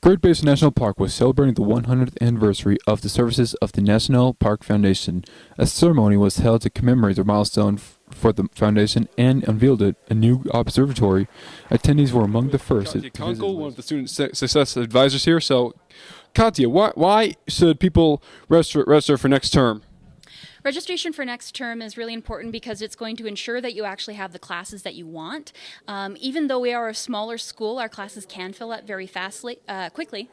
Great Basin National Park was celebrating the 100th anniversary of the services of the National Park Foundation. A ceremony was held to commemorate the milestone for the foundation and unveiled a new observatory. Attendees were among the first. Katya Kunkel, one of the student success advisors here. So, Katya, why should people register for next term? Registration for next term is really important because it's going to ensure that you actually have the classes that you want. Even though we are a smaller school, our classes can fill up very quickly.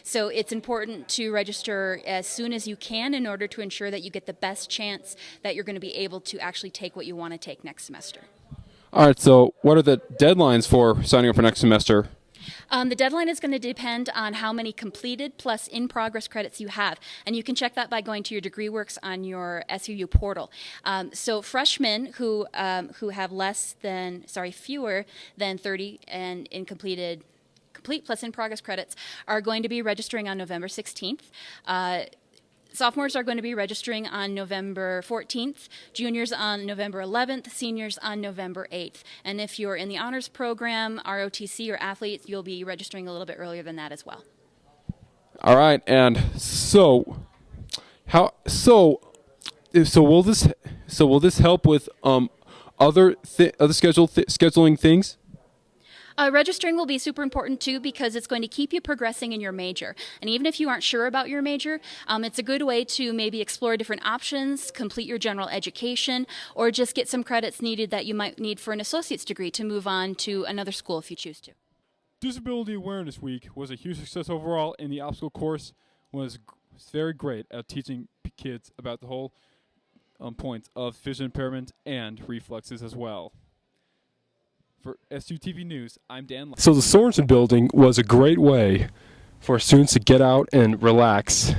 So it's important to register as soon as you can in order to ensure that you get the best chance that you're going to be able to actually take what you want to take next semester. All right, so what are the deadlines for signing up for next semester? The deadline is going to depend on how many completed plus in-progress credits you have, and you can check that by going to your degree works on your SUU portal. So freshmen who have fewer than 30 and complete plus in-progress credits are going to be registering on November 16th. Sophomores are going to be registering on November 14th, juniors on November 11th, seniors on November 8th. And if you're in the honors program, ROTC, or athletes, you'll be registering a little bit earlier than that as well. All right, and so will this help with other scheduling things? Registering will be super important too because it's going to keep you progressing in your major. And even if you aren't sure about your major, it's a good way to maybe explore different options, complete your general education, or just get some credits needed that you might need for an associate's degree to move on to another school if you choose to. Disability Awareness Week was a huge success overall, and the obstacle course was very great at teaching kids about the whole points of vision impairment and reflexes as well. For SUTV News, I'm Dan Lauper. So the Sorensen building was a great way for students to get out and relax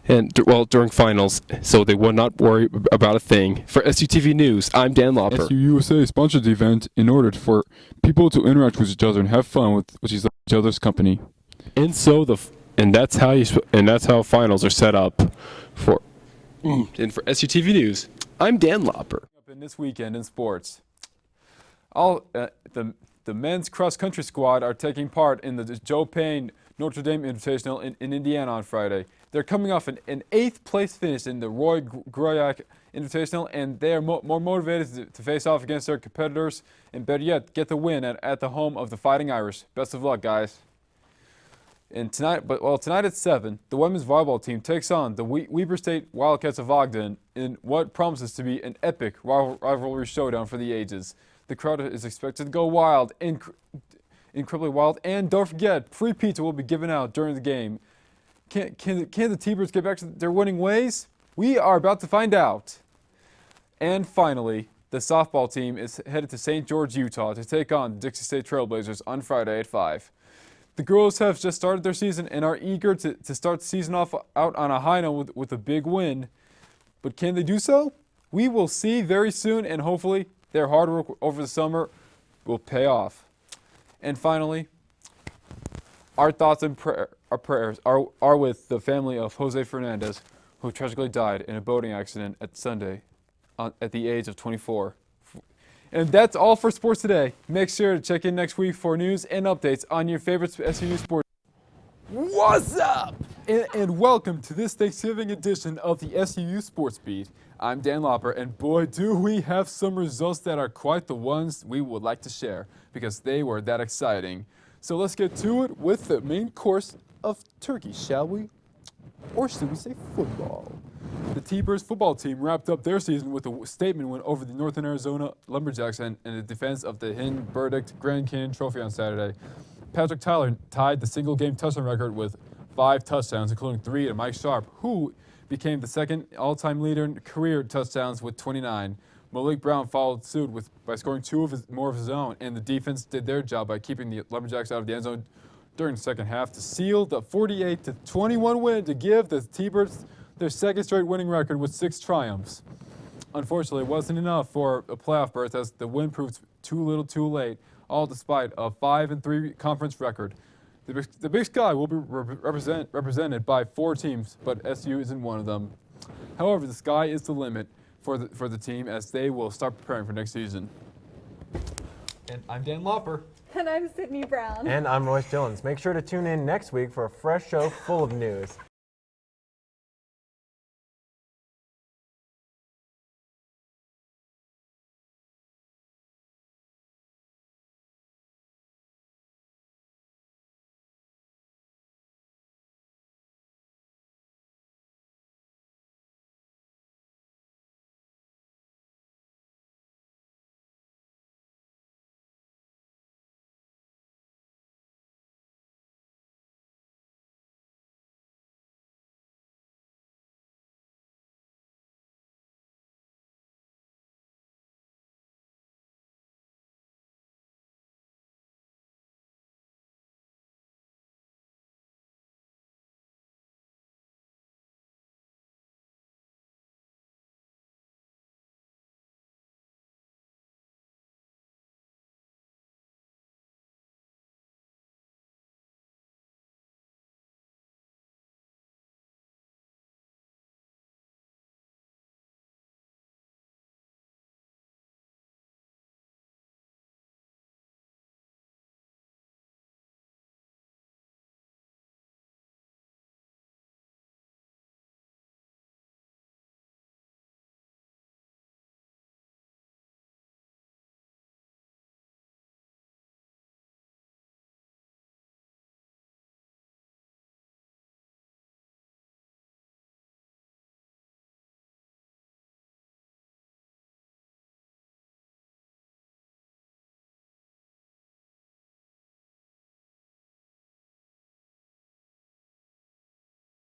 during finals, so they would not worry about a thing. For SUTV News, I'm Dan Lauper. SUUSA sponsored the event in order for people to interact with each other and have fun with each other's company. And that's how finals are set up for. And for SUTV News, I'm Dan Lauper. In this weekend in sports, the men's cross-country squad are taking part in the Joe Payne Notre Dame Invitational in Indiana on Friday. They're coming off an 8th place finish in the Roy Groyak Invitational, and they are more motivated to face off against their competitors and, better yet, get the win at the home of the Fighting Irish. Best of luck, guys. And tonight at 7, the women's volleyball team takes on the Weber State Wildcats of Ogden in what promises to be an epic rivalry showdown for the ages. The crowd is expected to go wild, incredibly wild, and don't forget, free pizza will be given out during the game. Can the T-Birds get back to their winning ways? We are about to find out. And finally, the softball team is headed to St. George, Utah to take on the Dixie State Trailblazers on Friday at 5. The girls have just started their season and are eager to start the season off out on a high note with a big win. But can they do so? We will see very soon, and hopefully their hard work over the summer will pay off. And finally, our thoughts and prayers are with the family of Jose Fernandez, who tragically died in a boating accident at Sunday at the age of 24. And that's all for sports today. Make sure to check in next week for news and updates on your favorite SU sports. What's up? And welcome to this Thanksgiving edition of the SUU Sports Beat. I'm Dan Lauper, and boy, do we have some results that are quite the ones we would like to share, because they were that exciting. So let's get to it with the main course of turkey, shall we? Or should we say football? The T-Birds football team wrapped up their season with a statement win over the Northern Arizona Lumberjacks in the defense of the Hinn-Burdick Grand Canyon Trophy on Saturday. Patrick Tyler tied the single-game touchdown record with 5 touchdowns, including 3 to Mike Sharp, who became the second all-time leader in career touchdowns with 29. Malik Brown followed suit by scoring 2 more of his own, and the defense did their job by keeping the Lumberjacks out of the end zone during the second half to seal the 48-21 win to give the T-Birds their second straight winning record with 6 triumphs. Unfortunately, it wasn't enough for a playoff berth as the win proved too little too late, all despite a 5-3 conference record. The Big Sky will be represented by 4 teams, but SU isn't one of them. However, the sky is the limit for the team as they will start preparing for next season. And I'm Dan Lauper. And I'm Sydney Brown. And I'm Royce Dillons. Make sure to tune in next week for a fresh show full of news.